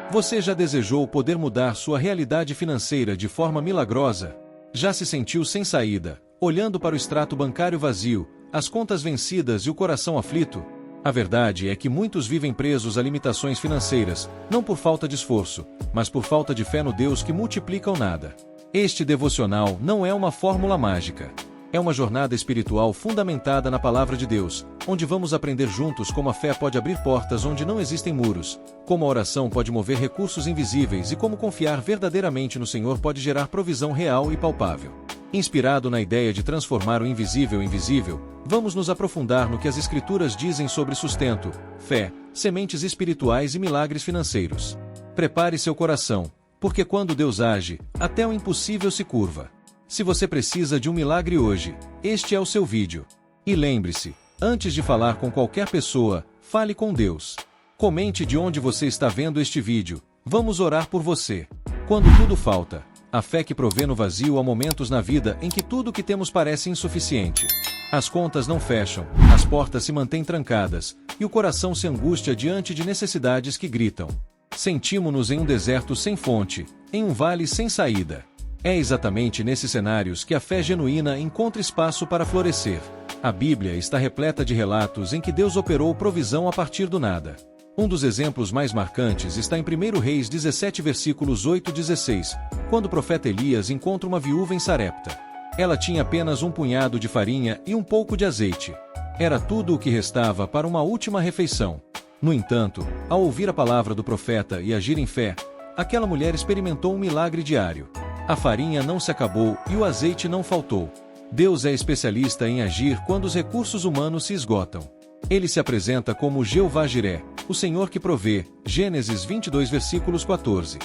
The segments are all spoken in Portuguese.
Você já desejou poder mudar sua realidade financeira de forma milagrosa? Já se sentiu sem saída, olhando para o extrato bancário vazio, as contas vencidas e o coração aflito? A verdade é que muitos vivem presos a limitações financeiras, não por falta de esforço, mas por falta de fé no Deus que multiplica o nada. Este devocional não é uma fórmula mágica. É uma jornada espiritual fundamentada na Palavra de Deus, onde vamos aprender juntos como a fé pode abrir portas onde não existem muros, como a oração pode mover recursos invisíveis e como confiar verdadeiramente no Senhor pode gerar provisão real e palpável. Inspirado na ideia de transformar o invisível em visível, vamos nos aprofundar no que as Escrituras dizem sobre sustento, fé, sementes espirituais e milagres financeiros. Prepare seu coração, porque quando Deus age, até o impossível se curva. Se você precisa de um milagre hoje, este é o seu vídeo. E lembre-se, antes de falar com qualquer pessoa, fale com Deus. Comente de onde você está vendo este vídeo. Vamos orar por você. Quando tudo falta, a fé que provê no vazio há momentos na vida em que tudo o que temos parece insuficiente. As contas não fecham, as portas se mantêm trancadas, e o coração se angustia diante de necessidades que gritam. Sentimos-nos em um deserto sem fonte, em um vale sem saída. É exatamente nesses cenários que a fé genuína encontra espaço para florescer. A Bíblia está repleta de relatos em que Deus operou provisão a partir do nada. Um dos exemplos mais marcantes está em 1 Reis 17 versículos 8 e 16, quando o profeta Elias encontra uma viúva em Sarepta. Ela tinha apenas um punhado de farinha e um pouco de azeite. Era tudo o que restava para uma última refeição. No entanto, ao ouvir a palavra do profeta e agir em fé, aquela mulher experimentou um milagre diário. A farinha não se acabou e o azeite não faltou. Deus é especialista em agir quando os recursos humanos se esgotam. Ele se apresenta como Jeová Jiré, o Senhor que provê, Gênesis 22 versículos 14.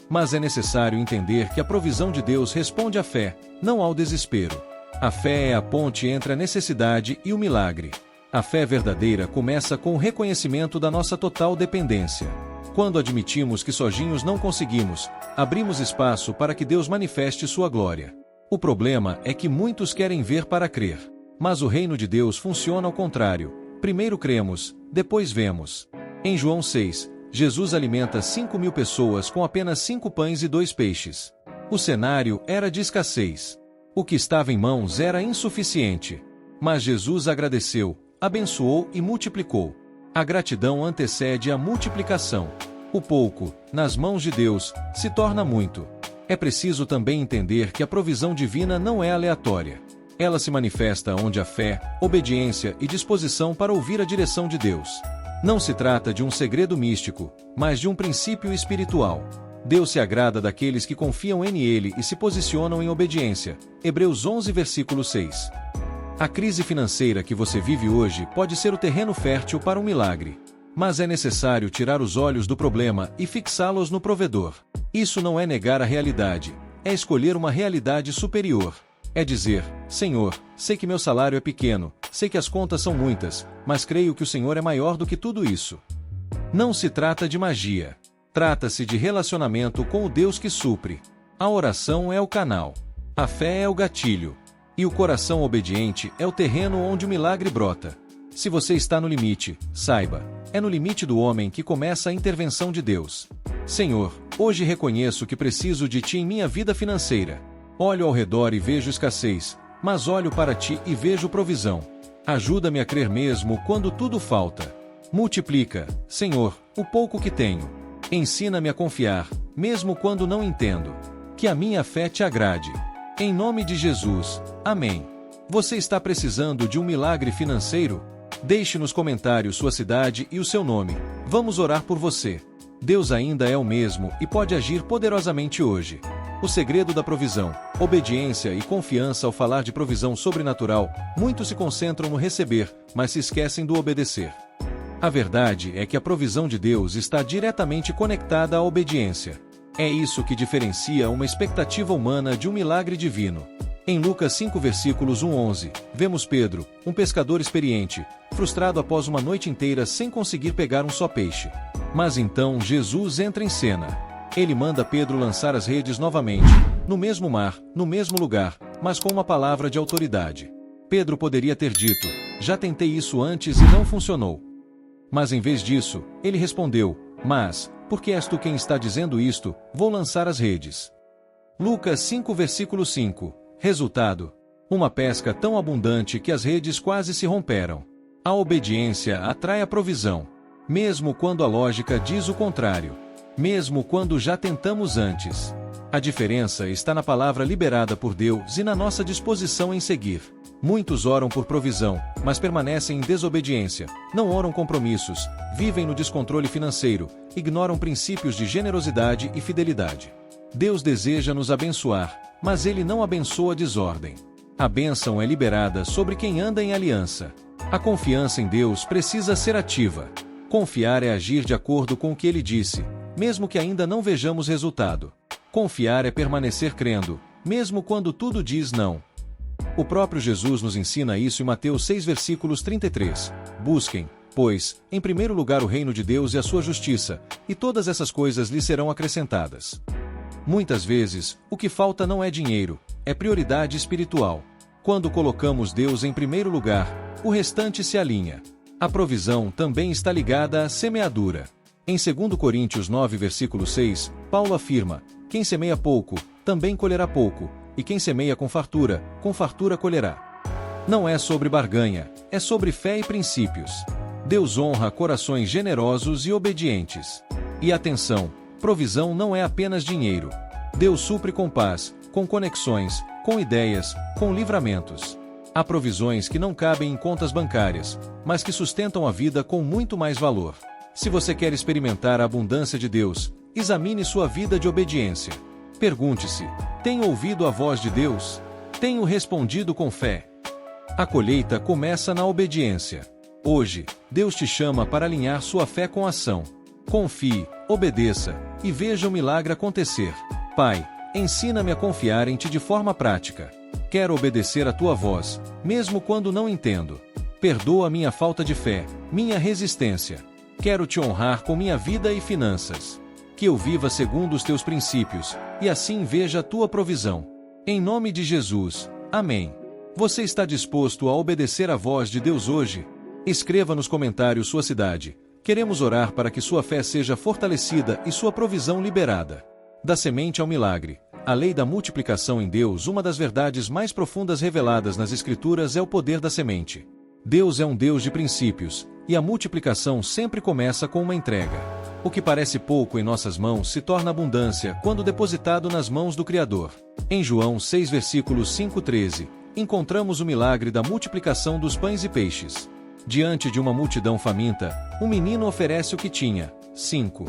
Mas é necessário entender que a provisão de Deus responde à fé, não ao desespero. A fé é a ponte entre a necessidade e o milagre. A fé verdadeira começa com o reconhecimento da nossa total dependência. Quando admitimos que sozinhos não conseguimos, abrimos espaço para que Deus manifeste sua glória. O problema é que muitos querem ver para crer. Mas o reino de Deus funciona ao contrário. Primeiro cremos, depois vemos. Em João 6, Jesus alimenta 5.000 pessoas com apenas 5 pães e 2 peixes. O cenário era de escassez. O que estava em mãos era insuficiente. Mas Jesus agradeceu, abençoou e multiplicou. A gratidão antecede a multiplicação. O pouco, nas mãos de Deus, se torna muito. É preciso também entender que a provisão divina não é aleatória. Ela se manifesta onde há fé, obediência e disposição para ouvir a direção de Deus. Não se trata de um segredo místico, mas de um princípio espiritual. Deus se agrada daqueles que confiam em Ele e se posicionam em obediência. Hebreus 11 versículo 6. A crise financeira que você vive hoje pode ser o terreno fértil para um milagre. Mas é necessário tirar os olhos do problema e fixá-los no provedor. Isso não é negar a realidade, é escolher uma realidade superior. É dizer, Senhor, sei que meu salário é pequeno, sei que as contas são muitas, mas creio que o Senhor é maior do que tudo isso. Não se trata de magia. Trata-se de relacionamento com o Deus que supre. A oração é o canal. A fé é o gatilho. E o coração obediente é o terreno onde o milagre brota. Se você está no limite, saiba, é no limite do homem que começa a intervenção de Deus. Senhor, hoje reconheço que preciso de Ti em minha vida financeira. Olho ao redor e vejo escassez, mas olho para Ti e vejo provisão. Ajuda-me a crer mesmo quando tudo falta. Multiplica, Senhor, o pouco que tenho. Ensina-me a confiar, mesmo quando não entendo. Que a minha fé Te agrade. Em nome de Jesus, amém. Você está precisando de um milagre financeiro? Deixe nos comentários sua cidade e o seu nome. Vamos orar por você. Deus ainda é o mesmo e pode agir poderosamente hoje. O segredo da provisão, obediência e confiança. Ao falar de provisão sobrenatural, muitos se concentram no receber, mas se esquecem do obedecer. A verdade é que a provisão de Deus está diretamente conectada à obediência. É isso que diferencia uma expectativa humana de um milagre divino. Em Lucas 5 versículos 1-11, vemos Pedro, um pescador experiente, frustrado após uma noite inteira sem conseguir pegar um só peixe. Mas então Jesus entra em cena. Ele manda Pedro lançar as redes novamente, no mesmo mar, no mesmo lugar, mas com uma palavra de autoridade. Pedro poderia ter dito, já tentei isso antes e não funcionou. Mas em vez disso, ele respondeu, Mas, porque és tu quem está dizendo isto, vou lançar as redes. Lucas 5 versículo 5. Resultado: uma pesca tão abundante que as redes quase se romperam. A obediência atrai a provisão, mesmo quando a lógica diz o contrário. Mesmo quando já tentamos antes. A diferença está na palavra liberada por Deus e na nossa disposição em seguir. Muitos oram por provisão, mas permanecem em desobediência, não oram compromissos, vivem no descontrole financeiro, ignoram princípios de generosidade e fidelidade. Deus deseja nos abençoar, mas Ele não abençoa a desordem. A bênção é liberada sobre quem anda em aliança. A confiança em Deus precisa ser ativa. Confiar é agir de acordo com o que Ele disse, mesmo que ainda não vejamos resultado. Confiar é permanecer crendo, mesmo quando tudo diz não. O próprio Jesus nos ensina isso em Mateus 6 versículos 33. Busquem, pois, em primeiro lugar o reino de Deus e a sua justiça, e todas essas coisas lhes serão acrescentadas. Muitas vezes, o que falta não é dinheiro, é prioridade espiritual. Quando colocamos Deus em primeiro lugar, o restante se alinha. A provisão também está ligada à semeadura. Em 2 Coríntios 9 versículo 6, Paulo afirma: quem semeia pouco, também colherá pouco, e quem semeia com fartura colherá. Não é sobre barganha, é sobre fé e princípios. Deus honra corações generosos e obedientes. E atenção, provisão não é apenas dinheiro. Deus supre com paz, com conexões, com ideias, com livramentos. Há provisões que não cabem em contas bancárias, mas que sustentam a vida com muito mais valor. Se você quer experimentar a abundância de Deus, examine sua vida de obediência. Pergunte-se: tenho ouvido a voz de Deus? Tenho respondido com fé? A colheita começa na obediência. Hoje, Deus te chama para alinhar sua fé com a ação. Confie, obedeça, e veja o milagre acontecer. Pai, ensina-me a confiar em Ti de forma prática. Quero obedecer a Tua voz, mesmo quando não entendo. Perdoa minha falta de fé, minha resistência. Quero Te honrar com minha vida e finanças. Que eu viva segundo os Teus princípios, e assim veja a Tua provisão. Em nome de Jesus, amém. Você está disposto a obedecer à voz de Deus hoje? Escreva nos comentários sua cidade. Queremos orar para que sua fé seja fortalecida e sua provisão liberada. Da semente ao milagre. A lei da multiplicação em Deus. Uma das verdades mais profundas reveladas nas Escrituras é o poder da semente. Deus é um Deus de princípios, e a multiplicação sempre começa com uma entrega. O que parece pouco em nossas mãos se torna abundância quando depositado nas mãos do Criador. Em João 6 versículos 5-13, encontramos o milagre da multiplicação dos pães e peixes. Diante de uma multidão faminta, um menino oferece o que tinha: 5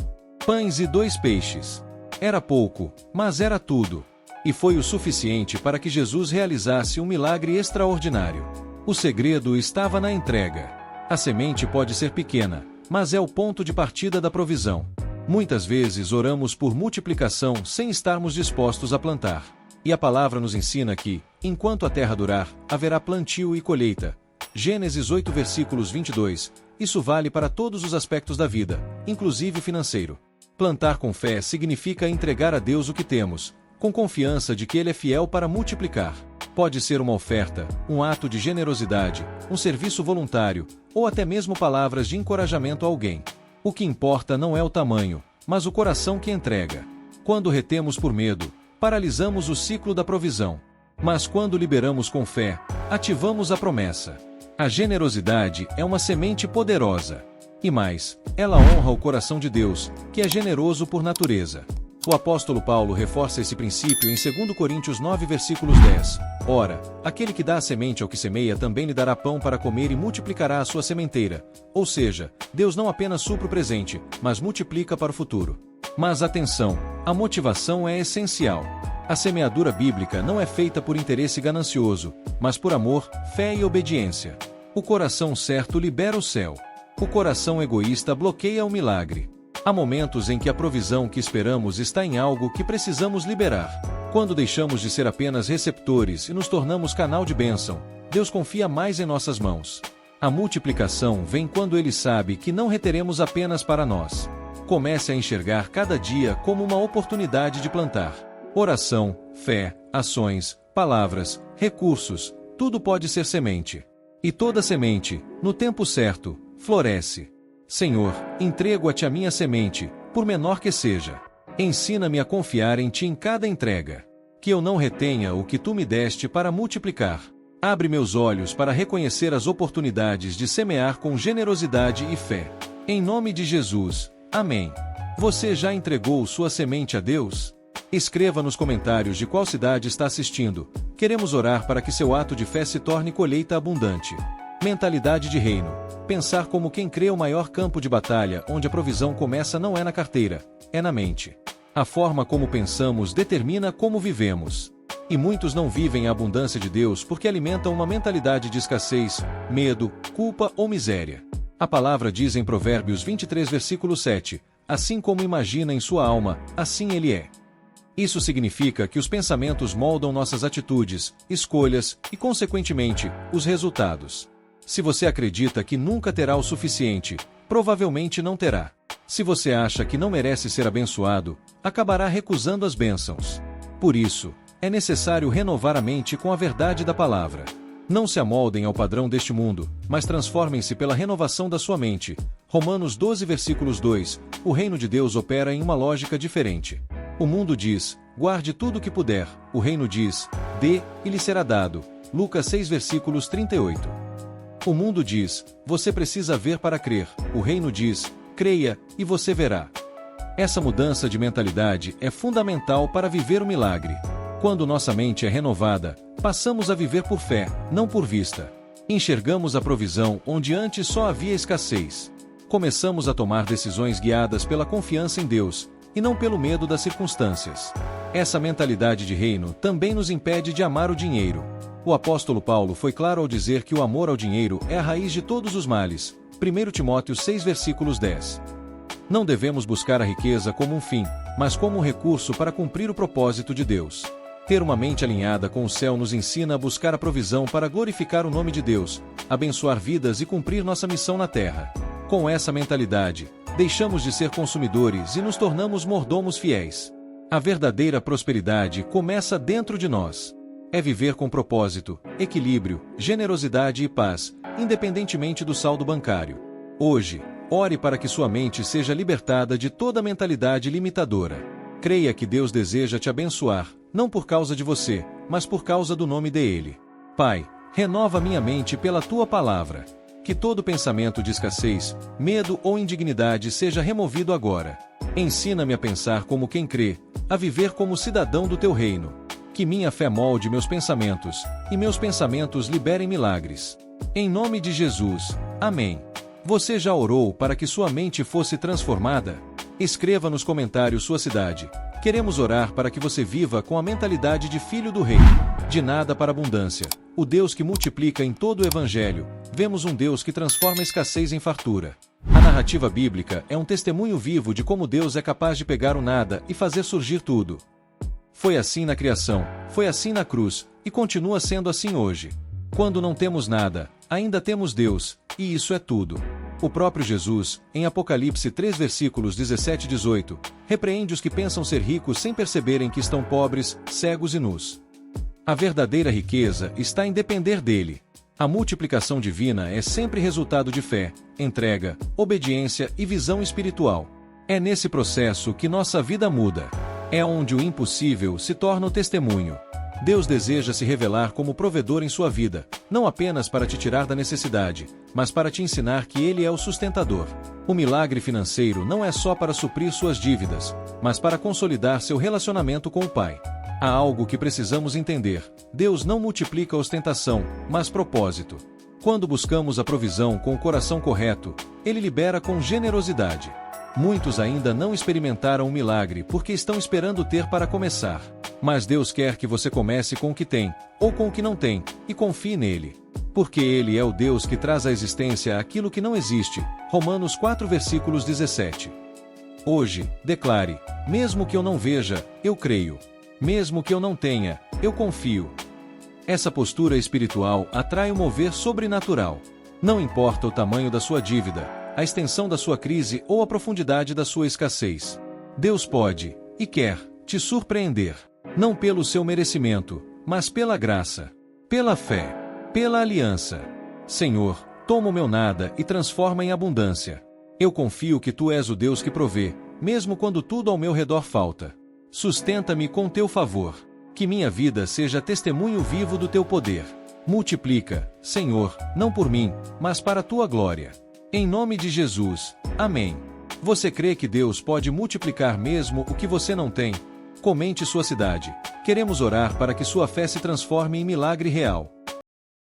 pães e 2 peixes. Era pouco, mas era tudo. E foi o suficiente para que Jesus realizasse um milagre extraordinário. O segredo estava na entrega. A semente pode ser pequena, mas é o ponto de partida da provisão. Muitas vezes oramos por multiplicação sem estarmos dispostos a plantar. E a palavra nos ensina que, enquanto a terra durar, haverá plantio e colheita. Gênesis 8 versículos 22. Isso vale para todos os aspectos da vida, inclusive o financeiro. Plantar com fé significa entregar a Deus o que temos, com confiança de que Ele é fiel para multiplicar. Pode ser uma oferta, um ato de generosidade, um serviço voluntário, ou até mesmo palavras de encorajamento a alguém. O que importa não é o tamanho, mas o coração que entrega. Quando retemos por medo, paralisamos o ciclo da provisão. Mas quando liberamos com fé, ativamos a promessa. A generosidade é uma semente poderosa. E mais, ela honra o coração de Deus, que é generoso por natureza. O apóstolo Paulo reforça esse princípio em 2 Coríntios 9 versículos 10. Ora, aquele que dá a semente ao que semeia também lhe dará pão para comer e multiplicará a sua sementeira. Ou seja, Deus não apenas supre o presente, mas multiplica para o futuro. Mas atenção, a motivação é essencial. A semeadura bíblica não é feita por interesse ganancioso, mas por amor, fé e obediência. O coração certo libera o céu. O coração egoísta bloqueia o milagre. Há momentos em que a provisão que esperamos está em algo que precisamos liberar. Quando deixamos de ser apenas receptores e nos tornamos canal de bênção, Deus confia mais em nossas mãos. A multiplicação vem quando Ele sabe que não reteremos apenas para nós. Comece a enxergar cada dia como uma oportunidade de plantar. Oração, fé, ações, palavras, recursos, tudo pode ser semente. E toda semente, no tempo certo, floresce. Senhor, entrego-te a minha semente, por menor que seja. Ensina-me a confiar em ti em cada entrega. Que eu não retenha o que tu me deste para multiplicar. Abre meus olhos para reconhecer as oportunidades de semear com generosidade e fé. Em nome de Jesus, amém. Você já entregou sua semente a Deus? Escreva nos comentários de qual cidade está assistindo. Queremos orar para que seu ato de fé se torne colheita abundante. Mentalidade de reino. Pensar como quem crê. O maior campo de batalha onde a provisão começa não é na carteira, é na mente. A forma como pensamos determina como vivemos. E muitos não vivem a abundância de Deus porque alimentam uma mentalidade de escassez, medo, culpa ou miséria. A palavra diz em Provérbios 23, versículo 7, assim como imagina em sua alma, assim ele é. Isso significa que os pensamentos moldam nossas atitudes, escolhas e, consequentemente, os resultados. Se você acredita que nunca terá o suficiente, provavelmente não terá. Se você acha que não merece ser abençoado, acabará recusando as bênçãos. Por isso, é necessário renovar a mente com a verdade da palavra. Não se amoldem ao padrão deste mundo, mas transformem-se pela renovação da sua mente. Romanos 12, versículos 2, o reino de Deus opera em uma lógica diferente. O mundo diz, guarde tudo o que puder. O reino diz, dê, e lhe será dado. Lucas 6, versículos 38. O mundo diz, você precisa ver para crer. O reino diz, creia, e você verá. Essa mudança de mentalidade é fundamental para viver o milagre. Quando nossa mente é renovada, passamos a viver por fé, não por vista. Enxergamos a provisão onde antes só havia escassez. Começamos a tomar decisões guiadas pela confiança em Deus, e não pelo medo das circunstâncias. Essa mentalidade de reino também nos impede de amar o dinheiro. O apóstolo Paulo foi claro ao dizer que o amor ao dinheiro é a raiz de todos os males. 1 Timóteo 6, versículos 10. Não devemos buscar a riqueza como um fim, mas como um recurso para cumprir o propósito de Deus. Ter uma mente alinhada com o céu nos ensina a buscar a provisão para glorificar o nome de Deus, abençoar vidas e cumprir nossa missão na terra. Com essa mentalidade, deixamos de ser consumidores e nos tornamos mordomos fiéis. A verdadeira prosperidade começa dentro de nós. É viver com propósito, equilíbrio, generosidade e paz, independentemente do saldo bancário. Hoje, ore para que sua mente seja libertada de toda mentalidade limitadora. Creia que Deus deseja te abençoar, não por causa de você, mas por causa do nome dele. Pai, renova minha mente pela tua palavra. Que todo pensamento de escassez, medo ou indignidade seja removido agora. Ensina-me a pensar como quem crê, a viver como cidadão do teu reino. Que minha fé molde meus pensamentos, e meus pensamentos liberem milagres. Em nome de Jesus, amém. Você já orou para que sua mente fosse transformada? Escreva nos comentários sua cidade. Queremos orar para que você viva com a mentalidade de filho do rei. De nada para abundância. O Deus que multiplica em todo o Evangelho. Vemos um Deus que transforma a escassez em fartura. A narrativa bíblica é um testemunho vivo de como Deus é capaz de pegar o nada e fazer surgir tudo. Foi assim na criação, foi assim na cruz, e continua sendo assim hoje. Quando não temos nada, ainda temos Deus, e isso é tudo. O próprio Jesus, em Apocalipse 3 versículos 17 e 18, repreende os que pensam ser ricos sem perceberem que estão pobres, cegos e nus. A verdadeira riqueza está em depender dele. A multiplicação divina é sempre resultado de fé, entrega, obediência e visão espiritual. É nesse processo que nossa vida muda. É onde o impossível se torna o testemunho. Deus deseja se revelar como provedor em sua vida, não apenas para te tirar da necessidade, mas para te ensinar que Ele é o sustentador. O milagre financeiro não é só para suprir suas dívidas, mas para consolidar seu relacionamento com o Pai. Há algo que precisamos entender: Deus não multiplica ostentação, mas propósito. Quando buscamos a provisão com o coração correto, Ele libera com generosidade. Muitos ainda não experimentaram o milagre porque estão esperando ter para começar. Mas Deus quer que você comece com o que tem, ou com o que não tem, e confie nele. Porque Ele é o Deus que traz à existência aquilo que não existe. Romanos 4 versículos 17. Hoje, declare: mesmo que eu não veja, eu creio. Mesmo que eu não tenha, eu confio. Essa postura espiritual atrai um mover sobrenatural. Não importa o tamanho da sua dívida, a extensão da sua crise ou a profundidade da sua escassez. Deus pode, e quer, te surpreender. Não pelo seu merecimento, mas pela graça, pela fé, pela aliança. Senhor, toma o meu nada e transforma em abundância. Eu confio que tu és o Deus que provê, mesmo quando tudo ao meu redor falta. Sustenta-me com teu favor. Que minha vida seja testemunho vivo do teu poder. Multiplica, Senhor, não por mim, mas para a tua glória. Em nome de Jesus. Amém. Você crê que Deus pode multiplicar mesmo o que você não tem? Comente sua cidade. Queremos orar para que sua fé se transforme em milagre real.